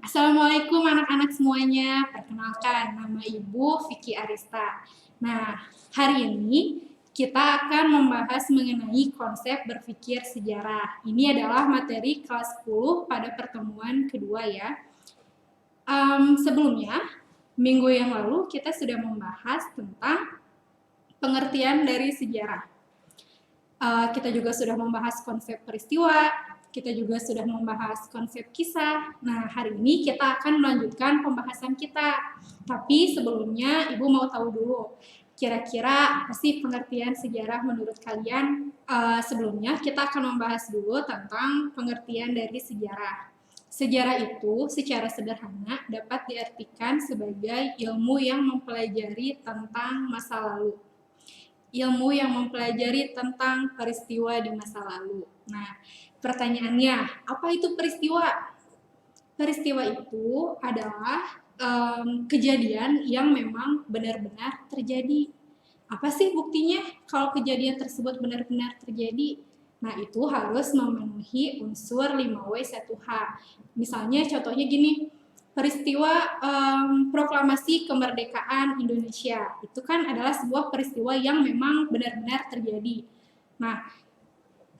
Assalamualaikum anak-anak semuanya. Perkenalkan, nama Ibu Vicky Arista. Nah, hari ini kita akan membahas mengenai konsep berpikir sejarah. Ini adalah materi kelas 10 pada pertemuan kedua ya. Sebelumnya, minggu yang lalu kita sudah membahas tentang pengertian dari sejarah. Kita juga sudah membahas konsep peristiwa, kita juga sudah membahas konsep kisah. Nah, hari ini kita akan melanjutkan pembahasan kita. Tapi sebelumnya, Ibu mau tahu dulu, kira-kira apa sih pengertian sejarah menurut kalian? Sebelumnya, kita akan membahas dulu tentang pengertian dari sejarah. Sejarah itu secara sederhana dapat diartikan sebagai ilmu yang mempelajari tentang masa lalu. Ilmu yang mempelajari tentang peristiwa di masa lalu. Nah, pertanyaannya, apa itu peristiwa? Peristiwa itu adalah kejadian yang memang benar-benar terjadi. Apa sih buktinya kalau kejadian tersebut benar-benar terjadi? Nah, itu harus memenuhi unsur 5W1H. Misalnya contohnya gini, peristiwa proklamasi kemerdekaan Indonesia. Itu kan adalah sebuah peristiwa yang memang benar-benar terjadi. Nah,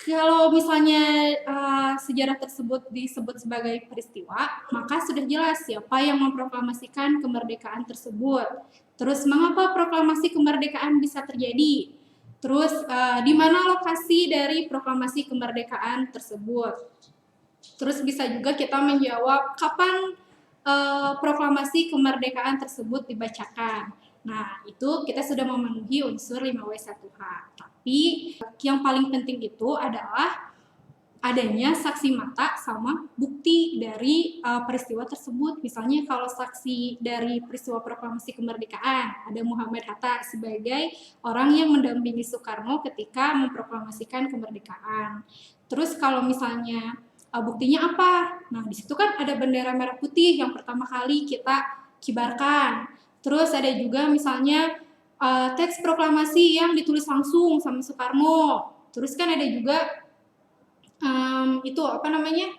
kalau misalnya sejarah tersebut disebut sebagai peristiwa, maka sudah jelas siapa yang memproklamasikan kemerdekaan tersebut. Terus mengapa proklamasi kemerdekaan bisa terjadi? Terus di mana lokasi dari proklamasi kemerdekaan tersebut? Terus bisa juga kita menjawab kapan proklamasi kemerdekaan tersebut dibacakan. Nah, itu kita sudah memenuhi unsur 5W1H. Tapi yang paling penting itu adalah adanya saksi mata sama bukti dari peristiwa tersebut. Misalnya kalau saksi dari peristiwa proklamasi kemerdekaan, ada Muhammad Hatta sebagai orang yang mendampingi Soekarno ketika memproklamasikan kemerdekaan. Terus kalau misalnya buktinya apa? Nah, di situ kan ada bendera merah putih yang pertama kali kita kibarkan. Terus ada juga misalnya teks proklamasi yang ditulis langsung sama Soekarno. Terus kan ada juga itu apa namanya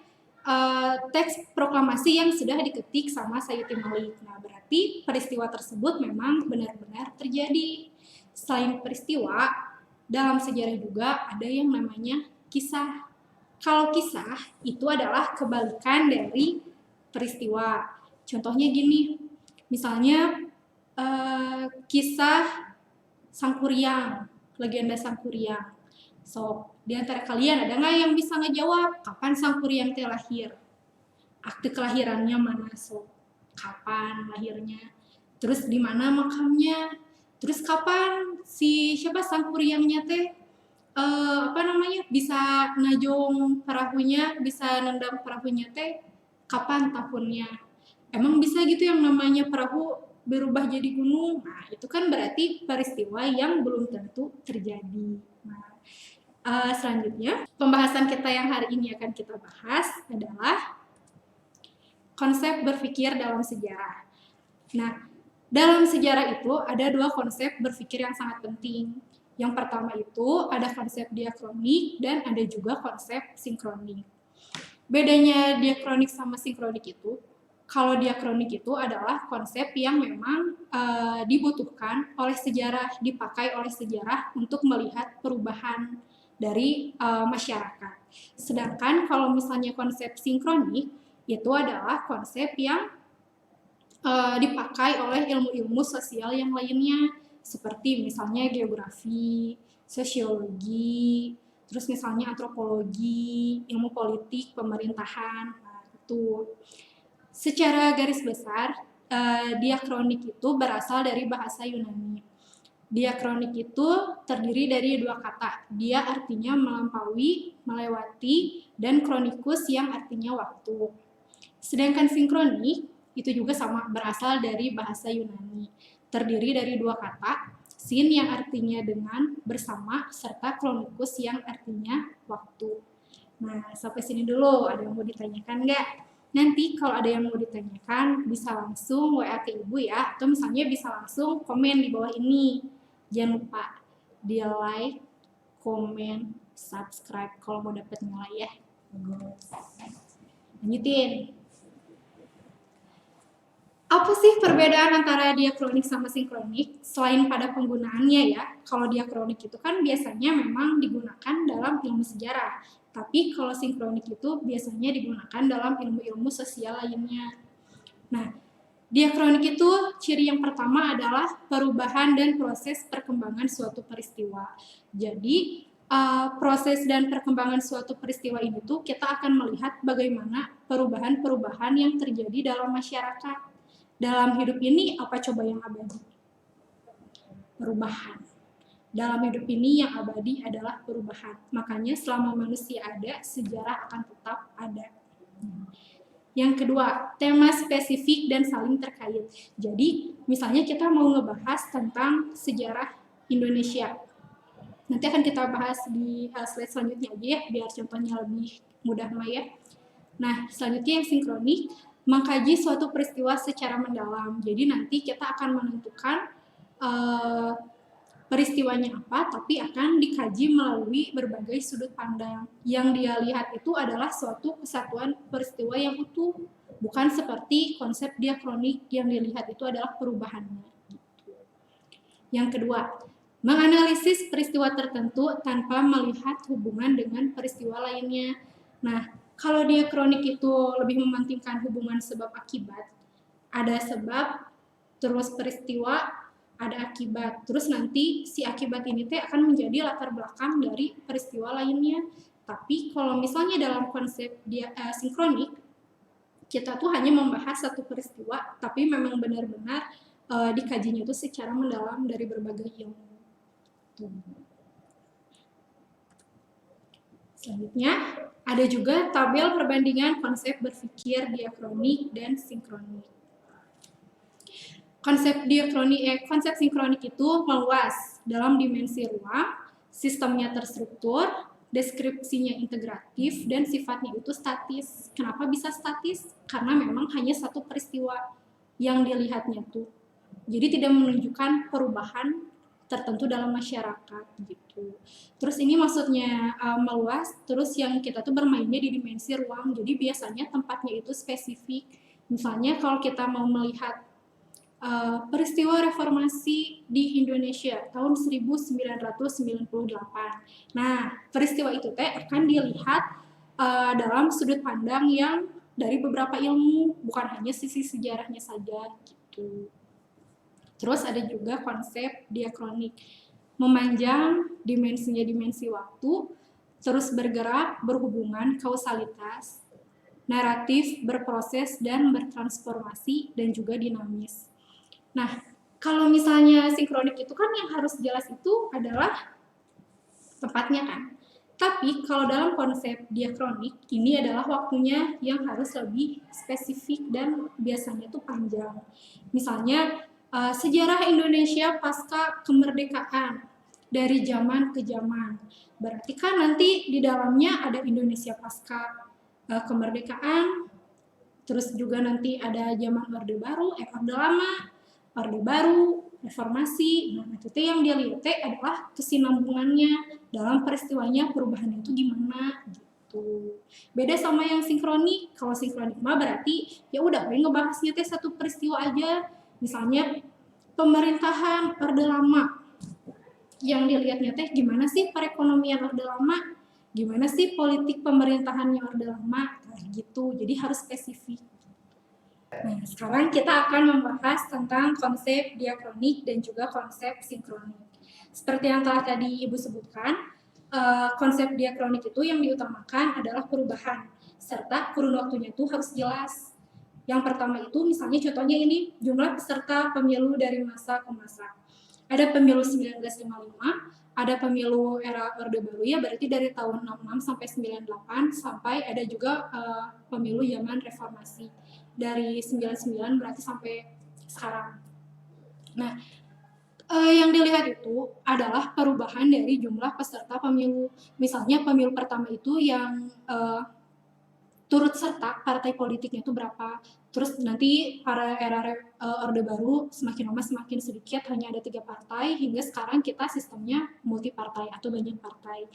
teks proklamasi yang sudah diketik sama Sayuti Malik. Nah, berarti peristiwa tersebut memang benar-benar terjadi. Selain peristiwa, dalam sejarah juga ada yang namanya kisah. Kalau kisah itu adalah kebalikan dari peristiwa. Contohnya gini, misalnya kisah Sangkuriang, legenda Sangkuriang. So, di antara kalian ada nggak yang bisa ngejawab kapan Sangkuriang teh lahir? Akte kelahirannya mana? So, kapan lahirnya? Terus di mana makamnya? Terus kapan si siapa Sangkuriangnya teh apa namanya bisa najong perahunya, bisa nendang perahunya teh kapan tahunnya? Emang bisa gitu yang namanya perahu berubah jadi gunung? Nah, itu kan berarti peristiwa yang belum tentu terjadi. Nah, selanjutnya, pembahasan kita yang hari ini akan kita bahas adalah konsep berpikir dalam sejarah. Nah, dalam sejarah itu ada dua konsep berpikir yang sangat penting. Yang pertama itu ada konsep diakronik dan ada juga konsep sinkronik. Bedanya diakronik sama sinkronik itu, kalau diakronik itu adalah konsep yang memang dibutuhkan oleh sejarah, dipakai oleh sejarah untuk melihat perubahan dari masyarakat. Sedangkan kalau misalnya konsep sinkronik, itu adalah konsep yang dipakai oleh ilmu-ilmu sosial yang lainnya, seperti misalnya geografi, sosiologi, terus misalnya antropologi, ilmu politik, pemerintahan. Nah, itu. Secara garis besar, diakronik itu berasal dari bahasa Yunani. Diakronik itu terdiri dari dua kata. Dia artinya melampaui, melewati, dan kronikus yang artinya waktu. Sedangkan sinkronik itu juga sama, berasal dari bahasa Yunani. Terdiri dari dua kata, sin yang artinya dengan, bersama, serta kronikus yang artinya waktu. Nah, sampai sini dulu. Ada yang mau ditanyakan nggak? Nanti kalau ada yang mau ditanyakan, bisa langsung WA ke Ibu ya, atau misalnya bisa langsung komen di bawah ini. Jangan lupa di like, komen, subscribe kalau mau dapat nilai ya. Lanjutin. sih perbedaan antara diakronik sama sinkronik? Selain pada penggunaannya ya, kalau diakronik itu kan biasanya memang digunakan dalam ilmu sejarah. Tapi kalau sinkronik itu biasanya digunakan dalam ilmu-ilmu sosial lainnya. Nah, diakronik itu ciri yang pertama adalah perubahan dan proses perkembangan suatu peristiwa. Jadi, proses dan perkembangan suatu peristiwa ini tuh kita akan melihat bagaimana perubahan-perubahan yang terjadi dalam masyarakat. Dalam hidup ini apa coba yang abadi? Perubahan. Dalam hidup ini yang abadi adalah perubahan. Makanya selama manusia ada, sejarah akan tetap ada. Yang kedua, tema spesifik dan saling terkait. Jadi, misalnya kita mau ngebahas tentang sejarah Indonesia. Nanti akan kita bahas di slide selanjutnya aja ya, biar contohnya lebih mudah ya. Nah, selanjutnya yang sinkronik, mengkaji suatu peristiwa secara mendalam. Jadi nanti kita akan menentukan peristiwanya apa, tapi akan dikaji melalui berbagai sudut pandang. Yang dia lihat itu adalah suatu kesatuan peristiwa yang utuh, bukan seperti konsep diakronik yang dilihat itu adalah perubahannya. Yang kedua, menganalisis peristiwa tertentu tanpa melihat hubungan dengan peristiwa lainnya. Nah, kalau diakronik itu lebih mementingkan hubungan sebab akibat, ada sebab, terus peristiwa, ada akibat. Terus nanti si akibat ini akan menjadi latar belakang dari peristiwa lainnya. Tapi kalau misalnya dalam konsep sinkronik, kita tuh hanya membahas satu peristiwa, tapi memang benar-benar dikajinya itu secara mendalam dari berbagai ilmu. Selanjutnya, ada juga tabel perbandingan konsep berpikir diakronik dan sinkronik. Konsep sinkronik itu meluas dalam dimensi ruang, sistemnya terstruktur, deskripsinya integratif, dan sifatnya itu statis. Kenapa bisa statis? Karena memang hanya satu peristiwa yang dilihatnya tuh. Jadi tidak menunjukkan perubahan tertentu dalam masyarakat gitu. Terus ini maksudnya meluas, terus yang kita tuh bermainnya di dimensi ruang. Jadi biasanya tempatnya itu spesifik. Misalnya kalau kita mau melihat peristiwa reformasi di Indonesia tahun 1998. Nah, peristiwa itu akan dilihat dalam sudut pandang yang dari beberapa ilmu, bukan hanya sisi sejarahnya saja gitu. Terus ada juga konsep diakronik, memanjang dimensinya dimensi waktu, terus bergerak, berhubungan, kausalitas, naratif, berproses, dan bertransformasi, dan juga dinamis. Nah, kalau misalnya sinkronik itu kan yang harus jelas itu adalah tempatnya kan. Tapi kalau dalam konsep diakronik, ini adalah waktunya yang harus lebih spesifik dan biasanya tuh panjang. Misalnya, sejarah Indonesia pasca kemerdekaan dari zaman ke zaman. Berarti kan nanti di dalamnya ada Indonesia pasca kemerdekaan, terus juga nanti ada zaman Orde Baru, Orde Lama, Orde Baru, reformasi. Nah, itu yang dia lihat adalah kesinambungannya dalam peristiwanya, perubahannya itu gimana gitu. Beda sama yang sinkronik. Kalau sinkronik mah berarti ya udah ngebahasnya satu peristiwa aja. Misalnya pemerintahan Orde Lama. Yang dilihatnya gimana sih perekonomian Orde Lama? Gimana sih politik pemerintahannya Orde Lama? Nah, gitu. Jadi harus spesifik. Nah, sekarang kita akan membahas tentang konsep diakronik dan juga konsep sinkronik. Seperti yang telah tadi Ibu sebutkan, konsep diakronik itu yang diutamakan adalah perubahan, serta kurun waktunya itu harus jelas. Yang pertama itu misalnya contohnya ini jumlah peserta pemilu dari masa ke masa. Ada pemilu 1955, ada pemilu era Orde Baru ya, berarti dari tahun 66 sampai 98, sampai ada juga pemilu zaman reformasi dari 99 berarti sampai sekarang. Nah, yang dilihat itu adalah perubahan dari jumlah peserta pemilu. Misalnya pemilu pertama itu yang turut serta partai politiknya itu berapa. Terus nanti pada era Orde Baru semakin lama semakin sedikit, hanya ada 3 partai, hingga sekarang kita sistemnya multi partai atau banyak partai.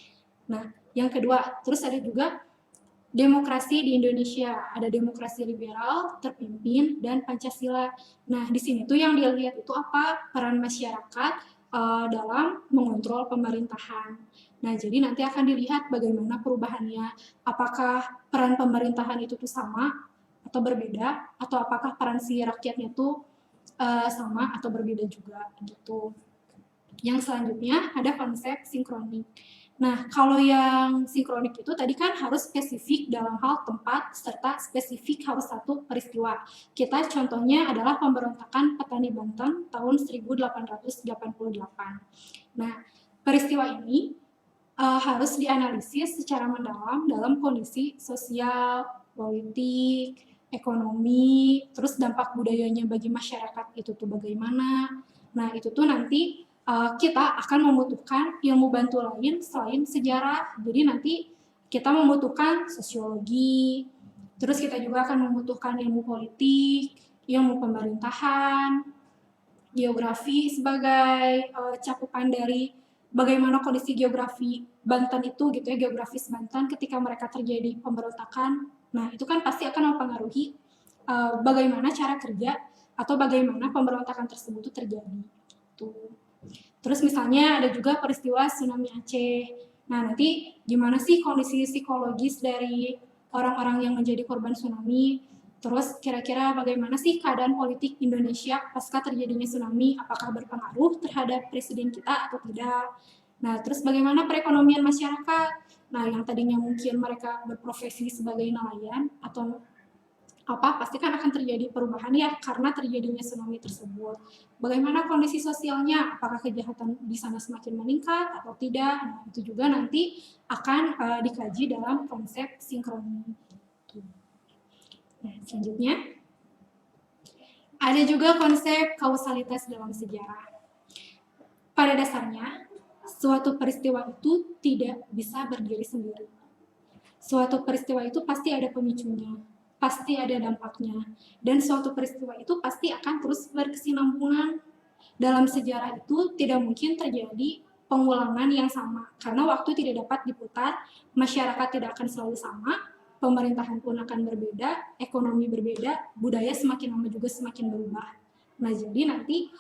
Nah, yang kedua, terus ada juga demokrasi di Indonesia. Ada demokrasi liberal, terpimpin, dan Pancasila. Nah, di sini tuh yang dilihat itu apa? Peran masyarakat dalam mengontrol pemerintahan. Nah, jadi nanti akan dilihat bagaimana perubahannya. Apakah peran pemerintahan itu tuh sama atau berbeda, atau apakah peran si rakyatnya tuh sama atau berbeda juga gitu. Yang selanjutnya ada konsep sinkronik. Nah, kalau yang sinkronik itu tadi kan harus spesifik dalam hal tempat serta spesifik harus satu peristiwa. Kita contohnya adalah pemberontakan petani Banten tahun 1888. Nah, peristiwa ini harus dianalisis secara mendalam dalam kondisi sosial, politik, ekonomi, terus dampak budayanya bagi masyarakat itu tuh bagaimana. Nah, itu tuh nanti kita akan membutuhkan ilmu bantu lain selain sejarah. Jadi nanti kita membutuhkan sosiologi, terus kita juga akan membutuhkan ilmu politik, ilmu pemerintahan, geografi sebagai cakupan dari bagaimana kondisi geografi Banten itu gitu ya, geografis Banten ketika mereka terjadi pemberontakan. Nah, itu kan pasti akan mempengaruhi bagaimana cara kerja atau bagaimana pemberontakan tersebut itu terjadi. Tuh. Terus misalnya ada juga peristiwa tsunami Aceh. Nah, nanti gimana sih kondisi psikologis dari orang-orang yang menjadi korban tsunami? Terus kira-kira bagaimana sih keadaan politik Indonesia pasca terjadinya tsunami? Apakah berpengaruh terhadap presiden kita atau tidak? Nah, terus bagaimana perekonomian masyarakat? Nah, yang tadinya mungkin mereka berprofesi sebagai nelayan atau apa pasti kan akan terjadi perubahan ya karena terjadinya tsunami tersebut. Bagaimana kondisi sosialnya? Apakah kejahatan di sana semakin meningkat atau tidak? Nah, itu juga nanti akan dikaji dalam konsep sinkronis. Nah, selanjutnya ada juga konsep kausalitas dalam sejarah. Pada dasarnya, suatu peristiwa itu tidak bisa berdiri sendiri. Suatu peristiwa itu pasti ada pemicunya, pasti ada dampaknya, dan suatu peristiwa itu pasti akan terus berkesinambungan. Dalam sejarah itu tidak mungkin terjadi pengulangan yang sama, karena waktu tidak dapat diputar, masyarakat tidak akan selalu sama, pemerintahan pun akan berbeda, ekonomi berbeda, budaya semakin lama juga semakin berubah. Nah, jadi nanti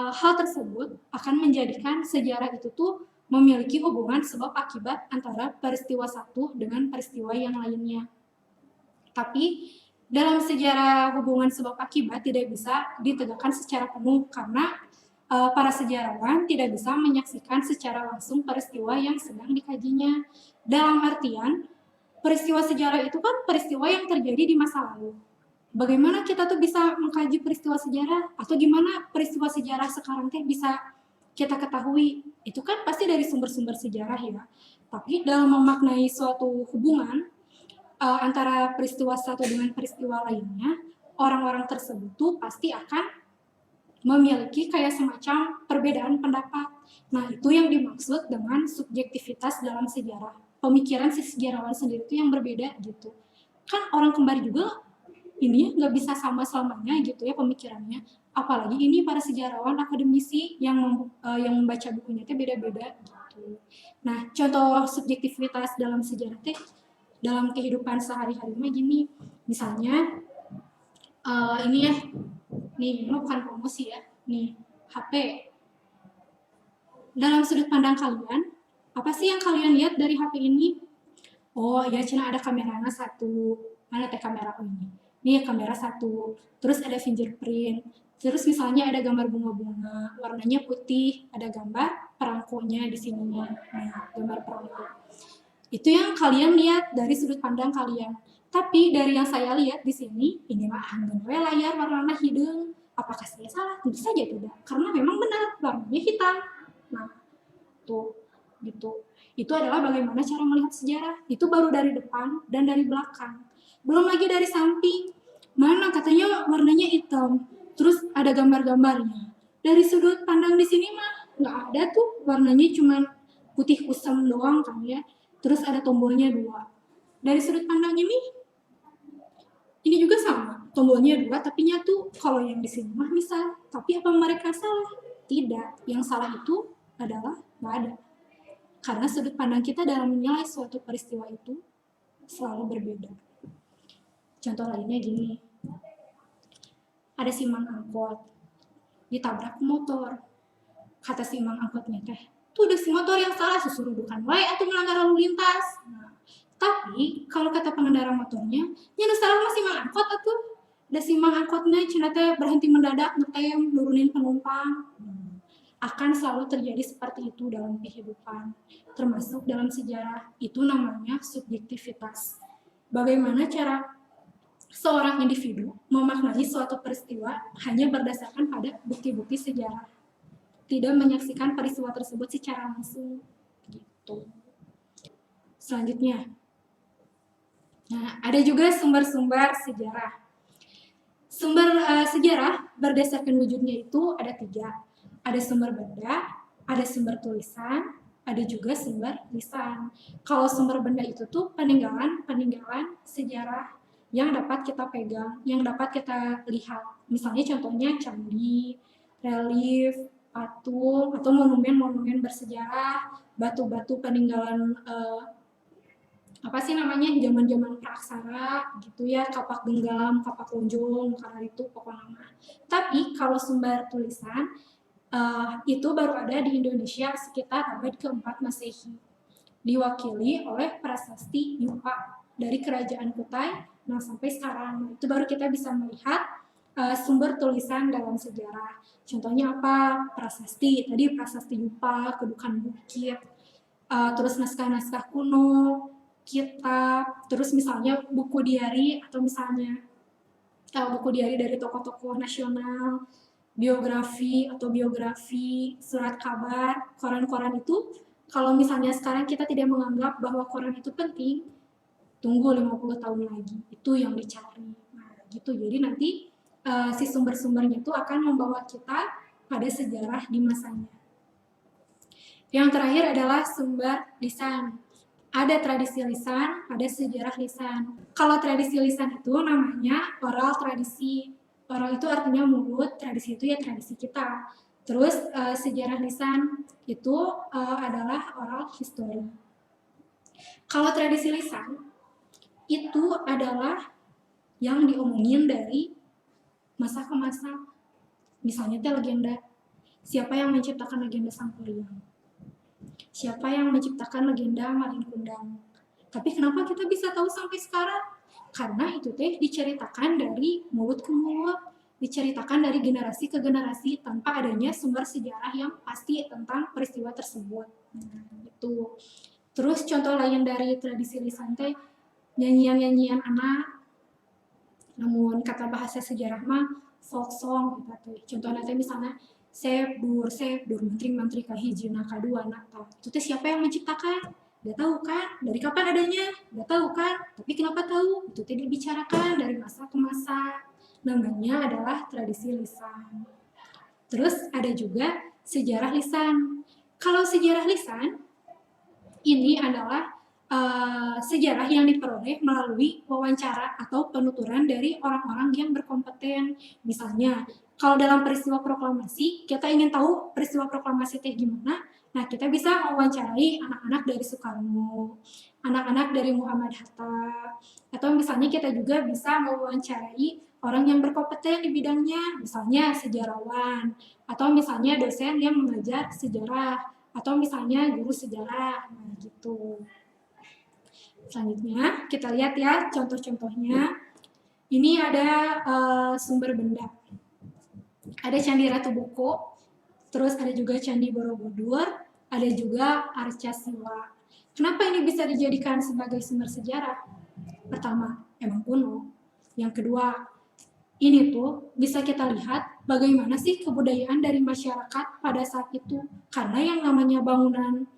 hal tersebut akan menjadikan sejarah itu tuh memiliki hubungan sebab akibat antara peristiwa satu dengan peristiwa yang lainnya. Tapi dalam sejarah hubungan sebab akibat tidak bisa ditegakkan secara penuh karena para sejarawan tidak bisa menyaksikan secara langsung peristiwa yang sedang dikajinya. Dalam artian, peristiwa sejarah itu kan peristiwa yang terjadi di masa lalu. Bagaimana kita tuh bisa mengkaji peristiwa sejarah atau gimana peristiwa sejarah sekarang teh bisa kita ketahui? Itu kan pasti dari sumber-sumber sejarah ya. Tapi dalam memaknai suatu hubungan antara peristiwa satu dengan peristiwa lainnya, orang-orang tersebut tuh pasti akan memiliki kayak semacam perbedaan pendapat. Nah, itu yang dimaksud dengan subjektivitas dalam sejarah. Pemikiran si sejarawan sendiri itu yang berbeda gitu. Kan orang kembar juga ini nggak bisa sama selamanya gitu ya pemikirannya. Apalagi ini para sejarawan akademisi yang membaca bukunya itu beda-beda gitu. Nah, contoh subjektivitas dalam sejarah teh dalam kehidupan sehari-hari mah gini, misalnya ini ya, nih ini bukan promosi ya, nih HP. Dalam sudut pandang kalian, apa sih yang kalian lihat dari HP ini? Oh ya, cina ada kameranya satu, mana teh kamera ini? Nih kamera satu, terus ada fingerprint, terus misalnya ada gambar bunga-bunga, warnanya putih, ada gambar perangkonya di sininya, nah gambar perangko. Itu yang kalian lihat dari sudut pandang kalian. Tapi dari yang saya lihat di sini, ini mah angin we layar warna hidung. Apakah saya salah? Tentu saja tidak. Karena memang benar warnanya hitam. Nah, tuh gitu. Itu adalah bagaimana cara melihat sejarah. Itu baru dari depan dan dari belakang. Belum lagi dari samping. Mana katanya warnanya hitam. Terus ada gambar-gambarnya. Dari sudut pandang di sini mah nggak ada tuh warnanya cuma putih kusam doang kan ya. Terus ada tombolnya 2. Dari sudut pandang ini juga sama. Tombolnya 2 tapi nyatu. Kalau yang di sini mah misal. Tapi apa mereka salah? Tidak. Yang salah itu adalah nggak ada. Karena sudut pandang kita dalam menilai suatu peristiwa itu selalu berbeda. Contoh lainnya gini, ada si mang angkot ditabrak motor, kata si mang angkotnya teh, tuh udah si motor yang salah, susurudukan wae atau melanggar lalu lintas. Nah, tapi kalau kata pengendara motornya, yang salah masih mang angkot atuh. Da si mang angkotnya cenah teh berhenti mendadak ngetem nurunin penumpang. Akan selalu terjadi seperti itu dalam kehidupan, termasuk dalam sejarah. Itu namanya subjektivitas. Bagaimana cara seorang individu memaknai suatu peristiwa hanya berdasarkan pada bukti-bukti sejarah, tidak menyaksikan peristiwa tersebut secara langsung gitu. Selanjutnya, nah ada juga sumber-sumber sejarah. Sumber sejarah berdasarkan wujudnya itu ada 3. Ada sumber benda, ada sumber tulisan, ada juga sumber lisan. Kalau sumber benda itu tuh peninggalan sejarah yang dapat kita pegang, yang dapat kita lihat. Misalnya contohnya candi, relief, patung, atau monumen-monumen bersejarah, batu-batu peninggalan apa sih namanya, zaman-zaman praksara gitu ya, kapak genggam, kapak lonjong, karena itu pokoknya. Tapi kalau sumber tulisan itu baru ada di Indonesia sekitar abad ke-4 Masehi, diwakili oleh prasasti Yupa dari Kerajaan Kutai. Nah, sampai sekarang itu baru kita bisa melihat sumber tulisan dalam sejarah. Contohnya apa? Prasasti, tadi prasasti Yupa, Kedukan Bukit, terus naskah-naskah kuno, kitab, terus misalnya buku diari atau misalnya buku diari dari tokoh-tokoh nasional, biografi, surat kabar, koran-koran itu. Kalau misalnya sekarang kita tidak menganggap bahwa koran itu penting, tunggu 50 tahun lagi, itu yang dicari. Nah, gitu. Jadi nanti si sumber-sumbernya itu akan membawa kita pada sejarah di masanya. Yang terakhir adalah sumber lisan. Ada tradisi lisan, ada sejarah lisan. Kalau tradisi lisan itu namanya oral tradisi. Oral itu artinya mulut, tradisi itu ya tradisi kita. Terus sejarah lisan itu adalah oral history. Kalau tradisi lisan itu adalah yang diomongin dari masa ke masa. Misalnya teh legenda. Siapa yang menciptakan legenda Sang Kuryang? Siapa yang menciptakan legenda Malin Kundang? Tapi kenapa kita bisa tahu sampai sekarang? Karena itu teh diceritakan dari mulut ke mulut, diceritakan dari generasi ke generasi tanpa adanya sumber sejarah yang pasti tentang peristiwa tersebut. Itu. Terus contoh lain dari tradisi lisan teh nyanyian-nyanyian anak, namun kata bahasa sejarah mah folk song gitu. Contohnya teh misalnya Sep dur, menteri-menteri kahijina kadua nata. Itu teh siapa yang menciptakan? Gak tahu kan? Dari kapan adanya? Gak tahu kan? Tapi kenapa tahu? Itu teh dibicarakan dari masa ke masa. Namanya adalah tradisi lisan. Terus ada juga sejarah lisan. Kalau sejarah lisan, ini adalah sejarah yang diperoleh melalui wawancara atau penuturan dari orang-orang yang berkompeten. Misalnya, kalau dalam peristiwa proklamasi, kita ingin tahu peristiwa proklamasi teh gimana, nah kita bisa mewawancarai anak-anak dari Soekarno, anak-anak dari Muhammad Hatta, atau misalnya kita juga bisa mewawancarai orang yang berkompeten di bidangnya, misalnya sejarawan, atau misalnya dosen yang mengajar sejarah, atau misalnya guru sejarah, nah gitu. Selanjutnya kita lihat ya contoh-contohnya. Ini ada sumber benda. Ada Candi Ratu Boko, terus ada juga Candi Borobudur, ada juga Arca Siwa. Kenapa ini bisa dijadikan sebagai sumber sejarah? Pertama, emang kuno. Yang kedua, ini tuh bisa kita lihat bagaimana sih kebudayaan dari masyarakat pada saat itu. Karena yang namanya bangunan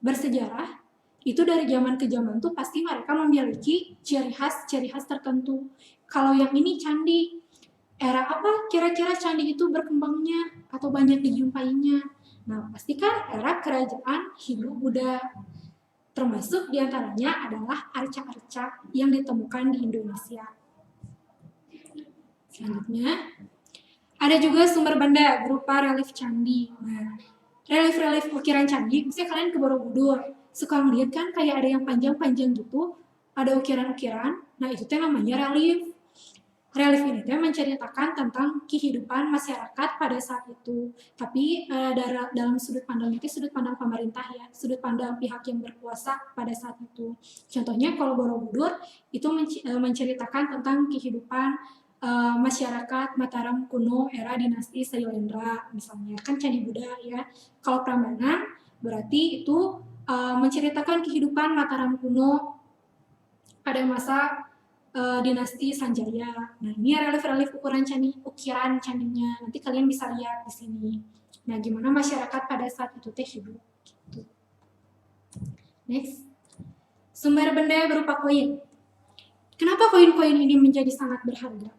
bersejarah itu dari zaman ke zaman tuh pasti mereka memiliki ciri khas tertentu. Kalau yang ini candi, era apa kira-kira candi itu berkembangnya atau banyak dijumpainya? Nah, pasti kan era kerajaan Hindu-Buddha. Termasuk diantaranya adalah arca-arca yang ditemukan di Indonesia. Selanjutnya, ada juga sumber benda berupa relief candi. Nah, relief-relief ukiran candi, misalnya kalian ke Borobudur, suka ngeliat kan kayak ada yang panjang-panjang gitu, ada ukiran-ukiran, nah itu teh namanya relief. Relief ini teh menceritakan tentang kehidupan masyarakat pada saat itu. Tapi dalam sudut pandang itu sudut pandang pemerintah ya, sudut pandang pihak yang berkuasa pada saat itu. Contohnya kalau Borobudur itu menceritakan tentang kehidupan masyarakat Mataram kuno era dinasti Sailendra misalnya, kan Candi Buddha ya. Kalau Prambanan berarti itu menceritakan kehidupan Mataram kuno pada masa dinasti Sanjaya. Nah, ini relief-relief ukiran candinya. Nanti kalian bisa lihat di sini. Nah, gimana masyarakat pada saat itu teh hidup. Gitu. Next. Sumber benda berupa koin. Kenapa koin-koin ini menjadi sangat berharga?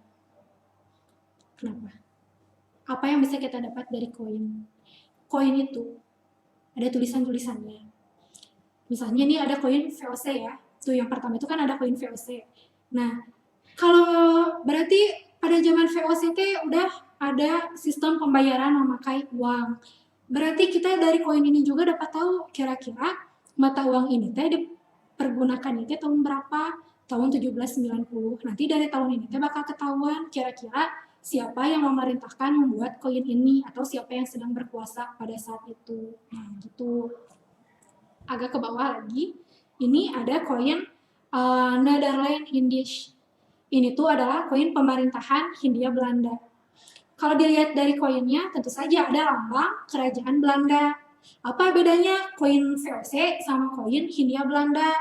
Kenapa? Apa yang bisa kita dapat dari koin? Koin itu ada tulisan-tulisannya. Misalnya ini ada koin VOC ya. Tuh yang pertama itu kan ada koin VOC. Nah, kalau berarti pada zaman VOC udah ada sistem pembayaran memakai uang. Berarti kita dari koin ini juga dapat tahu kira-kira mata uang ini dipergunakan itu tahun berapa? Tahun 1790. Nanti dari tahun ini bakal ketahuan kira-kira siapa yang memerintahkan membuat koin ini atau siapa yang sedang berkuasa pada saat itu. Nah, gitu. Agak ke bawah lagi, ini ada koin Nederland Indisch. Ini tuh adalah koin pemerintahan Hindia Belanda. Kalau dilihat dari koinnya, tentu saja ada lambang kerajaan Belanda. Apa bedanya koin VOC sama koin Hindia Belanda?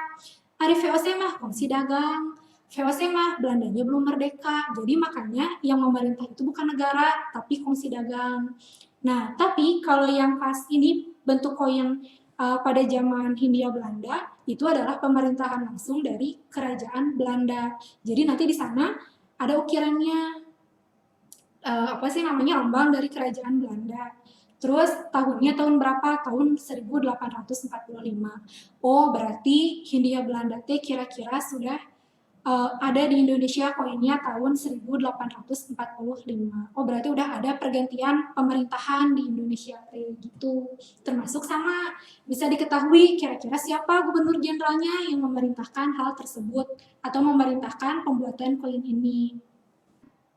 Hari VOC mah kongsi dagang, VOC mah Belandanya belum merdeka, jadi makanya yang memerintah itu bukan negara, tapi kongsi dagang. Nah, tapi kalau yang pas ini bentuk koin pada zaman Hindia Belanda itu adalah pemerintahan langsung dari kerajaan Belanda. Jadi nanti di sana ada ukirannya apa sih namanya lambang dari kerajaan Belanda. Terus tahunnya tahun berapa? Tahun 1845. Oh, berarti Hindia Belanda kira-kira sudah ada di Indonesia koinnya tahun 1845. Oh, berarti udah ada pergantian pemerintahan di Indonesia gitu. Termasuk sama bisa diketahui kira-kira siapa gubernur jenderalnya yang memerintahkan hal tersebut atau memerintahkan pembuatan koin ini.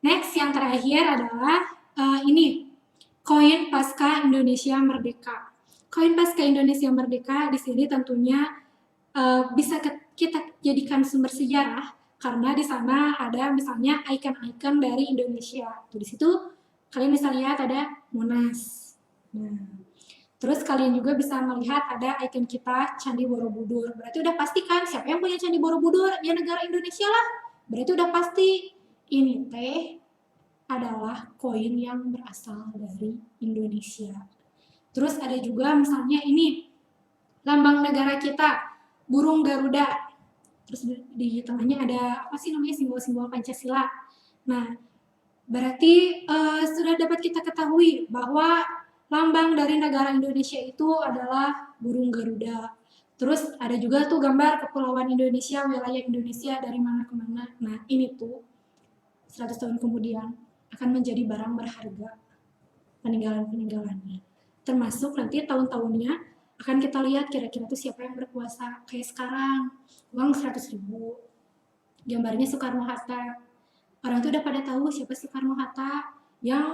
Next, yang terakhir adalah ini koin pasca Indonesia Merdeka. Koin pasca Indonesia Merdeka di sini tentunya bisa kita jadikan sumber sejarah karena di sana ada misalnya ikon-ikon dari Indonesia. Tuh, di situ kalian bisa lihat ada Monas. Nah, terus kalian juga bisa melihat ada ikon kita Candi Borobudur. Berarti udah pasti kan siapa yang punya Candi Borobudur? Ya negara Indonesia lah. Berarti udah pasti ini teh adalah koin yang berasal dari Indonesia. Terus ada juga misalnya ini lambang negara kita, burung Garuda. Terus di tengahnya ada apa sih namanya simbol-simbol Pancasila. Nah, berarti sudah dapat kita ketahui bahwa lambang dari negara Indonesia itu adalah burung Garuda. Terus ada juga tuh gambar kepulauan Indonesia, wilayah Indonesia dari mana ke mana. Nah, ini tuh 100 tahun kemudian akan menjadi barang berharga peninggalan-peninggalannya. Termasuk nanti tahun-tahunnya akan kita lihat kira-kira tuh siapa yang berkuasa. Kayak sekarang, uang 100.000, gambarnya Soekarno-Hatta. Orang tuh udah pada tahu siapa Soekarno-Hatta yang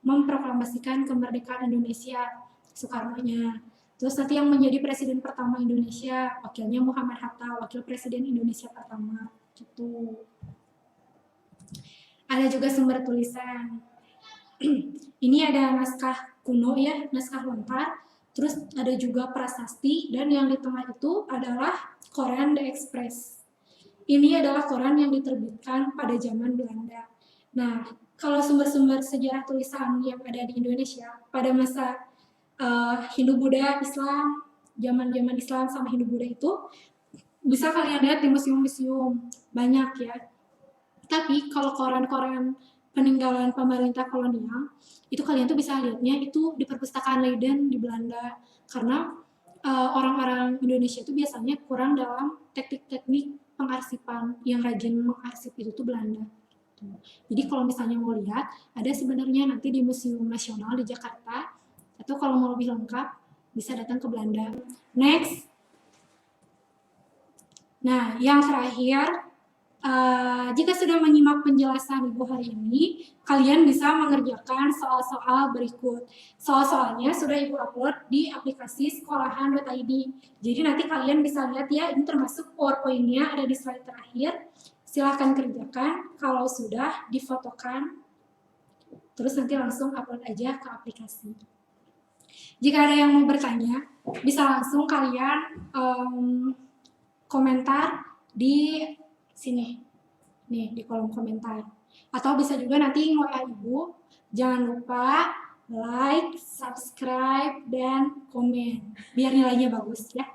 memproklamasikan kemerdekaan Indonesia, Soekarno-nya. Terus nanti yang menjadi presiden pertama Indonesia, wakilnya Muhammad Hatta, wakil presiden Indonesia pertama. Gitu. Ada juga sumber tulisan. Ini ada naskah kuno ya, naskah lontar. Terus ada juga prasasti dan yang di tengah itu adalah koran The Express. Ini adalah koran yang diterbitkan pada zaman Belanda. Nah, kalau sumber-sumber sejarah tulisan yang ada di Indonesia pada masa Hindu-Buddha, Islam, zaman-zaman Islam sama Hindu-Buddha itu bisa kalian lihat di museum-museum banyak ya. Tapi kalau koran-koran peninggalan pemerintah kolonial, itu kalian tuh bisa lihatnya itu di perpustakaan Leiden di Belanda. Karena orang-orang Indonesia itu biasanya kurang dalam teknik-teknik pengarsipan, yang rajin mengarsip itu tuh Belanda. Jadi kalau misalnya mau lihat, ada sebenarnya nanti di Museum Nasional di Jakarta, atau kalau mau lebih lengkap, bisa datang ke Belanda. Next. Nah, yang terakhir, jika sudah menyimak penjelasan Ibu hari ini, kalian bisa mengerjakan soal-soal berikut. Soal-soalnya sudah Ibu upload di aplikasi sekolahan.id. Jadi nanti kalian bisa lihat ya, ini termasuk PowerPoint-nya ada di slide terakhir. Silahkan kerjakan, kalau sudah difotokan, terus nanti langsung upload aja ke aplikasi. Jika ada yang mau bertanya, bisa langsung kalian komentar di sini, nih di kolom komentar. Atau bisa juga nanti nge-WA Ibu. Jangan lupa like, subscribe, dan komen. Biar nilainya bagus ya.